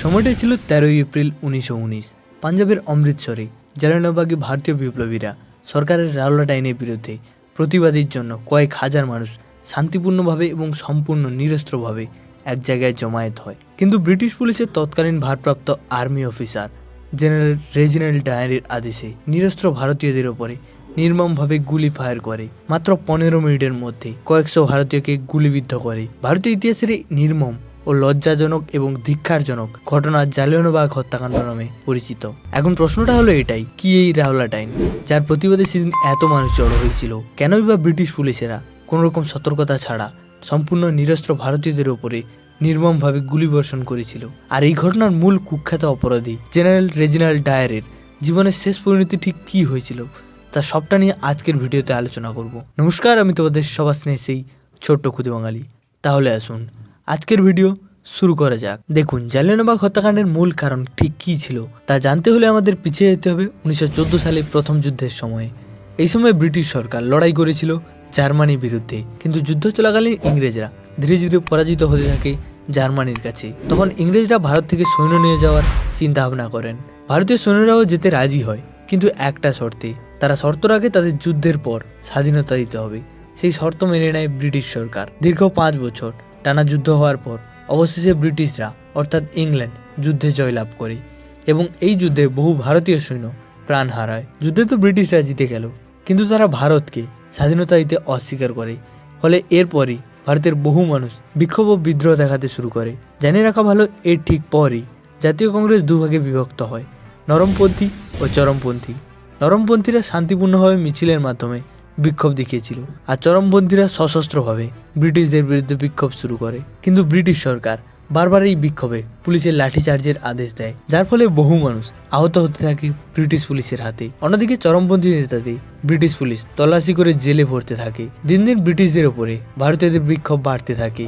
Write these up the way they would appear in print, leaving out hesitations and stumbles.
সময়টা ছিল 13 এপ্রিল 1919। পাঞ্জাবের অমৃতসরে জালিয়ানওয়ালাবাগে ভারতীয় বিপ্লবীরা সরকারের রাওলাট আইনের বিরুদ্ধে প্রতিবাদের জন্য কয়েক হাজার মানুষ শান্তিপূর্ণভাবে এবং সম্পূর্ণ নিরস্ত্রভাবে এক জায়গায় জমায়েত হয়। কিন্তু ব্রিটিশ পুলিশের তৎকালীন ভারপ্রাপ্ত আর্মি অফিসার জেনারেল রেজিনাল্ড ডায়ারের আদেশে নিরস্ত্র ভারতীয়দের ওপরে নির্মমভাবে গুলি ফায়ার করে। মাত্র 15 মিনিটের মধ্যে কয়েকশো ভারতীয়কে গুলিবিদ্ধ করে। ভারতীয় ইতিহাসের এই নির্মম ও লজ্জাজনক এবং ধিক্কারজনক ঘটনা জালিয়ানওয়ালাবাগ হত্যাকাণ্ড নামে পরিচিত। এখন প্রশ্নটা হলো এটাই, কি এই রাওলাট আইন যার প্রতিবাদে সেদিন এত মানুষ জড়ো হয়েছিল? কেনই বা ব্রিটিশ পুলিশেরা কোনোরকম সতর্কতা ছাড়া সম্পূর্ণ নিরস্ত্র ভারতীয়দের ওপরে নির্মমভাবে গুলিবর্ষণ করেছিল? আর এই ঘটনার মূল কুখ্যাত অপরাধী জেনারেল রেজিনাল্ড ডায়ারের জীবনের শেষ পরিণতি ঠিক কী হয়েছিল তা সবটা নিয়ে আজকের ভিডিওতে আলোচনা করব। নমস্কার, আমি তোমাদের সবার স্নেহে সেই ছোট্ট খুদে বাঙালি। তাহলে আসুন আজকের ভিডিও শুরু করা যাক। দেখুন, জালিয়ানওয়ালাবাগ হত্যাকাণ্ডের মূল কারণ ঠিক কী ছিল তা জানতে হলে আমাদের পিছিয়ে যেতে হবে 1914 সালে প্রথম যুদ্ধের সময়ে। এই সময় ব্রিটিশ সরকার লড়াই করেছিল জার্মানির বিরুদ্ধে, কিন্তু যুদ্ধ চলাকালীন ইংরেজরা ধীরে ধীরে পরাজিত হতে থাকে জার্মানির কাছে। তখন ইংরেজরা ভারত থেকে সৈন্য নিয়ে যাওয়ার চিন্তা ভাবনা করেন। ভারতীয় সৈন্যরাও যেতে রাজি হয়, কিন্তু একটা শর্তে। তারা শর্ত রাখে তাদের যুদ্ধের পর স্বাধীনতা দিতে হবে। সেই শর্ত মেনে নেয় ব্রিটিশ সরকার। দীর্ঘ 5 বছর টানা যুদ্ধ হওয়ার পর অবশেষে ব্রিটিশরা অর্থাৎ ইংল্যান্ড যুদ্ধে জয়লাভ করে এবং এই যুদ্ধে বহু ভারতীয় সৈন্য প্রাণ হারায়। যুদ্ধে তো ব্রিটিশরা জিতে গেল, কিন্তু তারা ভারতকে স্বাধীনতা দিতে অস্বীকার করে। ফলে এরপরই ভারতের বহু মানুষ বিক্ষোভ ও বিদ্রোহ দেখাতে শুরু করে। জানিয়ে রাখা ভালো, এর ঠিক পরই জাতীয় কংগ্রেস দুভাগে বিভক্ত হয়, নরমপন্থী ও চরমপন্থী। নরমপন্থীরা শান্তিপূর্ণভাবে মিছিলের মাধ্যমে বিক্ষোভ দেখিয়েছিল, আর চরমপন্থীরা সশস্ত্রভাবে ব্রিটিশদের বিরুদ্ধে বিক্ষোভ শুরু করে। কিন্তু ব্রিটিশ সরকার বারবার এই বিক্ষোভে পুলিশের লাঠিচার্জের আদেশ দেয়, যার ফলে বহু মানুষ আহত হতে থাকে ব্রিটিশ পুলিশের হাতে। অন্যদিকে চরমপন্থী নেতাদের ব্রিটিশ পুলিশ তল্লাশি করে জেলে ভরতে থাকে। দিন দিন ব্রিটিশদের ওপরে ভারতীয়দের বিক্ষোভ বাড়তে থাকে।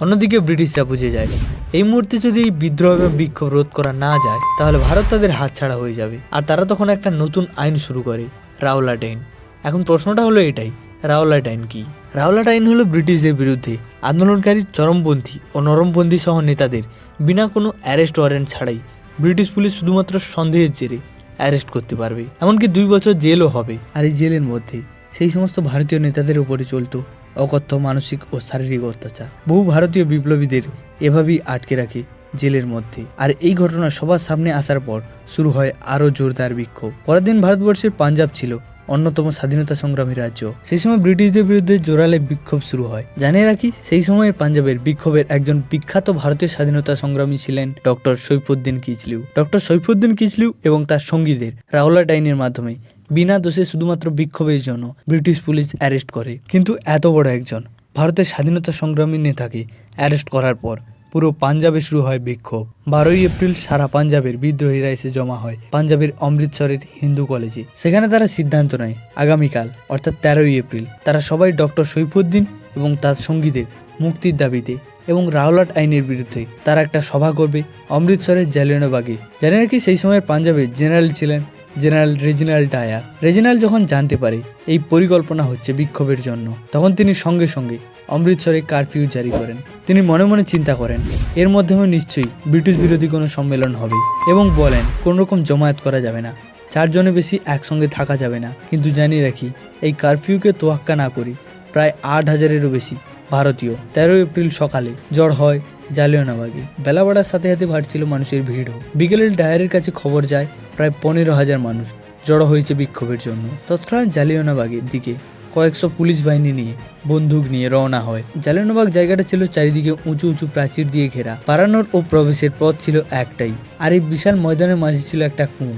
অন্যদিকে ব্রিটিশরা বুঝে যায় এই মুহূর্তে যদি এই বিদ্রোহ এবং বিক্ষোভ রোধ করা না যায় তাহলে ভারত তাদের হাতছাড়া হয়ে যাবে। আর তারা তখন একটা নতুন আইন শুরু করে, রাওলাট আইন। এখন প্রশ্নটা হলো এটাই, রাওলাট আইন কি? রাওলাট আইন হলো ব্রিটিশদের বিরুদ্ধে আন্দোলনকারী চরমপন্থী ও নরমপন্থী সহ নেতাদের বিনা কোনো অ্যারেস্ট ওয়ারেন্ট ছাড়াই ব্রিটিশ পুলিশ শুধুমাত্র সন্দেহের জেরে অ্যারেস্ট করতে পারবে। এমনকি 2 বছর জেলও হবে। আর এই জেলের মধ্যে সেই সমস্ত ভারতীয় নেতাদের উপরে চলতো অকথ্য মানসিক ও শারীরিক অত্যাচার। বহু ভারতীয় বিপ্লবীদের এভাবেই আটকে রাখে জেলের মধ্যে। আর এই ঘটনা সবার সামনে আসার পর শুরু হয় আরও জোরদার বিক্ষোভ। পরের দিন ভারতবর্ষের পাঞ্জাব ছিল অন্যতম স্বাধীনতা সংগ্রামী রাজ্য। সেই সময় ব্রিটিশদের বিরুদ্ধে জোরালো বিক্ষোভ শুরু হয়। জানিয়ে রাখি, সেই সময়ের পাঞ্জাবের বিক্ষোভের একজন বিখ্যাত ভারতীয় স্বাধীনতা সংগ্রামী ছিলেন ডক্টর সৈফুদ্দিন কিচলু। ডক্টর সৈফুদ্দিন কিচলু এবং তার সঙ্গীদের রাওলাট আইনের মাধ্যমে বিনা দোষে শুধুমাত্র বিক্ষোভের জন্য ব্রিটিশ পুলিশ অ্যারেস্ট করে। কিন্তু এত বড় একজন ভারতের স্বাধীনতা সংগ্রামী নেতাকে অ্যারেস্ট করার পর পুরো পাঞ্জাবে শুরু হয় বিক্ষোভ। 12 এপ্রিল সারা পাঞ্জাবের বিদ্রোহীরা এসে জমা হয় পাঞ্জাবের অমৃতসরের হিন্দু কলেজে। সেখানে তারা সিদ্ধান্ত নেয় আগামীকাল অর্থাৎ 13 এপ্রিল তারা সবাই ডক্টর সৈফুদ্দিন এবং তার সঙ্গীদের মুক্তির দাবিতে এবং রাওলাট আইনের বিরুদ্ধে তারা একটা সভা করবে অমৃতসরের জালিয়ানওয়ালাবাগে। জানিয়ে রাখি, সেই সময়ের পাঞ্জাবের জেনারেল ছিলেন জেনারেল রেজিনাল্ড ডায়ার। রেজিনাল্ড যখন জানতে পারে এই পরিকল্পনা হচ্ছে বিক্ষোভের জন্য, তখন তিনি সঙ্গে সঙ্গে অমৃতসরে কারফিউ জারি করেন। তিনি মনে মনে চিন্তা করেন এর মাধ্যমে নিশ্চয়ই ব্রিটিশ বিরোধী কোনো সম্মেলন হবে এবং বলেন কোনো রকম জমায়েত করা যাবে না, 4 জনের বেশি একসঙ্গে থাকা যাবে না। কিন্তু জানিয়ে রাখি, এই কারফিউকে তোয়াক্কা না করি প্রায় 8000-এরও বেশি ভারতীয় 13 এপ্রিল সকালে জড় হয় জালিয়ানওয়ালাবাগে। বেলা বাড়ার সাথে সাথে বাড়ছিল মানুষের ভিড়ও। বিকেলে ডায়ারের কাছে খবর যায় প্রায় 15,000 মানুষ জড়ো হয়েছে বিক্ষোভের জন্য। তৎক্ষণাৎ জালিয়ানওয়ালাবাগের দিকে কয়েকশো পুলিশ বাহিনী নিয়ে বন্দুক নিয়ে রওনা হয়। জালিয়ানওয়ালাবাগ জায়গাটা ছিল চারিদিকে উঁচু উঁচু প্রাচীর দিয়ে ঘেরা। পালানোর ও প্রবেশের পথ ছিল একটাই, আর এই বিশাল ময়দানের মাঝে ছিল একটা কুঁয়ো।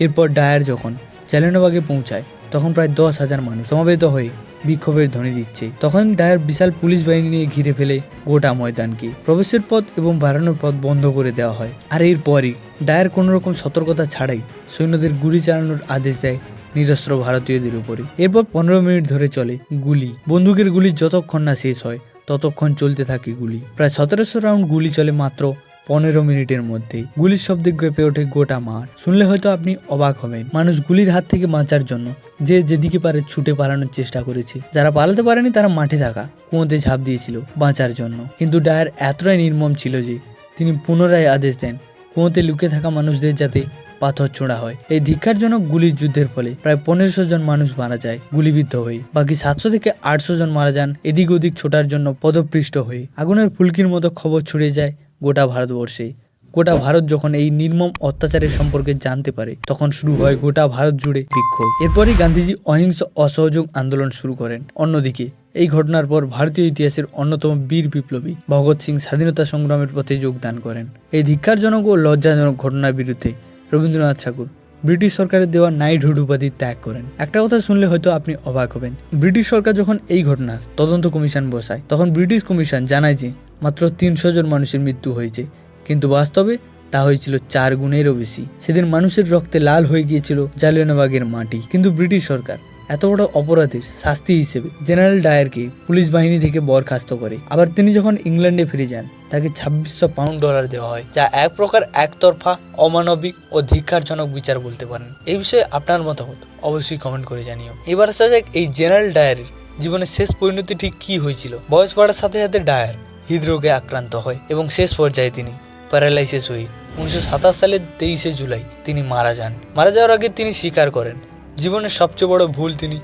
এরপর ডায়ার যখন জালিয়ানওয়ালাবাগে পৌঁছায় তখন প্রায় 10,000 মানুষ সমবেত হয়ে বিক্ষোভের ধ্বনি দিচ্ছে। তখন ডায়ার বিশাল পুলিশ বাহিনী নিয়ে ঘিরে ফেলে গোটা ময়দানকে। প্রবেশের পথ এবং বাড়ানোর পথ বন্ধ করে দেওয়া হয়। আর এরপরই ডায়ার কোনো রকম সতর্কতা ছাড়াই সৈন্যদের গুলি চালানোর আদেশ দেয় নিরস্ত্র ভারতীয়দের উপরে। এরপর 15 মিনিট ধরে চলে গুলি। বন্দুকের গুলি যতক্ষণ না শেষ হয় ততক্ষণ চলতে থাকে গুলি। প্রায় 1700 রাউন্ড গুলি চলে মাত্র 15 মিনিটের মধ্যেই। গুলির শব্দে কেঁপে ওঠে গোটা মাঠ। শুনলে হয়তো আপনি অবাক হবেন। মানুষ গুলির হাত থেকে বাঁচার জন্য যে যেদিকে পারে ছুটে পালানোর চেষ্টা করেছে। যারা পালাতে পারেনি তারা মাঠে থাকা কুয়োতে ঝাঁপ দিয়েছিল বাঁচার জন্য। কিন্তু ডায়ার এতটাই নির্মম ছিল যে তিনি পুনরায় আদেশ দেন কুয়োতে লুকিয়ে থাকা মানুষদের যাতে পাথর ছোঁড়া হয়। এই ধিক্কারজনক গুলির যুদ্ধের ফলে প্রায় 1500 জন মানুষ মারা যায় গুলিবিদ্ধ হয়ে। বাকি 700 থেকে 800 জন মারা যান এদিক ওদিক ছোটার জন্য পদপৃষ্ট হয়ে। আগুনের ফুলকির মতো খবর ছড়িয়ে যায় গোটা ভারতবর্ষে। গোটা ভারত যখন এই নির্মম অত্যাচারের সম্পর্কে জানতে পারে তখন শুরু হয় গোটা ভারত জুড়ে বিক্ষোভ। এরপরই গান্ধীজি অহিংস অসহযোগ আন্দোলন শুরু করেন। অন্যদিকে এই ঘটনার পর ভারতীয় ইতিহাসের অন্যতম বীর বিপ্লবী ভগৎ সিং স্বাধীনতা সংগ্রামের পথে যোগদান করেন। এই ধিক্কারজনক ও লজ্জাজনক ঘটনার বিরুদ্ধে রবীন্দ্রনাথ ঠাকুর ব্রিটিশ সরকারের দেওয়া নাইটহুড উপাধি ত্যাগ করেন। একটা কথা শুনলে হয়তো আপনি অবাক হবেন, ব্রিটিশ সরকার যখন এই ঘটনার তদন্ত কমিশন বসায় তখন ব্রিটিশ কমিশন জানায় যে মাত্র 300 জন মানুষের মৃত্যু হয়েছে, কিন্তু বাস্তবে তা হয়েছিল 4 গুণেরও বেশি। সেদিন মানুষের রক্তে লাল হয়ে গিয়েছিল জালিয়ানবাগের মাটি। কিন্তু ব্রিটিশ সরকার এত বড় অপরাধের শাস্তি হিসেবে জেনারেল ডায়ারকে পুলিশ বাহিনী থেকে বরখাস্ত করে। আবার তিনি যখন ইংল্যান্ডে ফিরে যান তাকে 2600 পাউন্ড ডলার দেওয়া হয়, যা এক প্রকার একতরফা, অমানবিক ও ধিক্কারজনক বিচার বলতে পারেন। এই বিষয়ে আপনার মতামত অবশ্যই কমেন্ট করে জানিও। এবার আসা যাক এই জেনারেল ডায়ারের জীবনের শেষ পরিণতি ঠিক কি হয়েছিল। বয়স বাড়ার সাথে সাথে ডায়ার হৃদরোগে আক্রান্ত হয় এবং শেষ পর্যায়ে তিনি প্যারালাইসিস হয়ে 1927 সালের 23শে জুলাই তিনি মারা যান। মারা যাওয়ার আগে তিনি স্বীকার করেন জীবনের সবচেয়ে বড় ভুল তিনি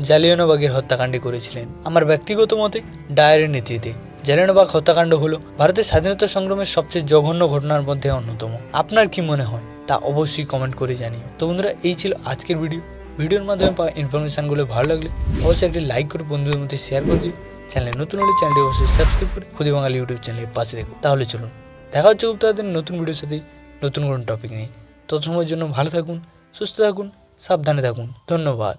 জালিয়ানবাগের হত্যাকাণ্ডে করেছিলেন। আমার ব্যক্তিগত মতে ডায়ারের নেতৃত্বে জালিয়ানবাগ হত্যাকাণ্ড হলো ভারতের স্বাধীনতা সংগ্রামের সবচেয়ে জঘন্য ঘটনার মধ্যে অন্যতম। আপনার কি মনে হয় তা অবশ্যই কমেন্ট করে জানিও। তো বন্ধুরা, এই ছিল আজকের ভিডিওর মাধ্যমে পাওয়া ইনফরমেশনগুলো ভালো লাগলে অবশ্যই একটি লাইক করে বন্ধুদের মধ্যে শেয়ার করে দিও। চ্যানেলে নতুন হলে চ্যানেলটি অবশ্যই সাবস্ক্রাইব করে খুদি বাঙালি ইউটিউব চ্যানেলের পাশে দেখো। তাহলে চলুন দেখা হচ্ছে তাদের নতুন ভিডিওর সাথে নতুন কোনো টপিক নিয়ে। তত সময়ের জন্য ভালো থাকুন, সুস্থ থাকুন, সাবধানে থাকুন। ধন্যবাদ।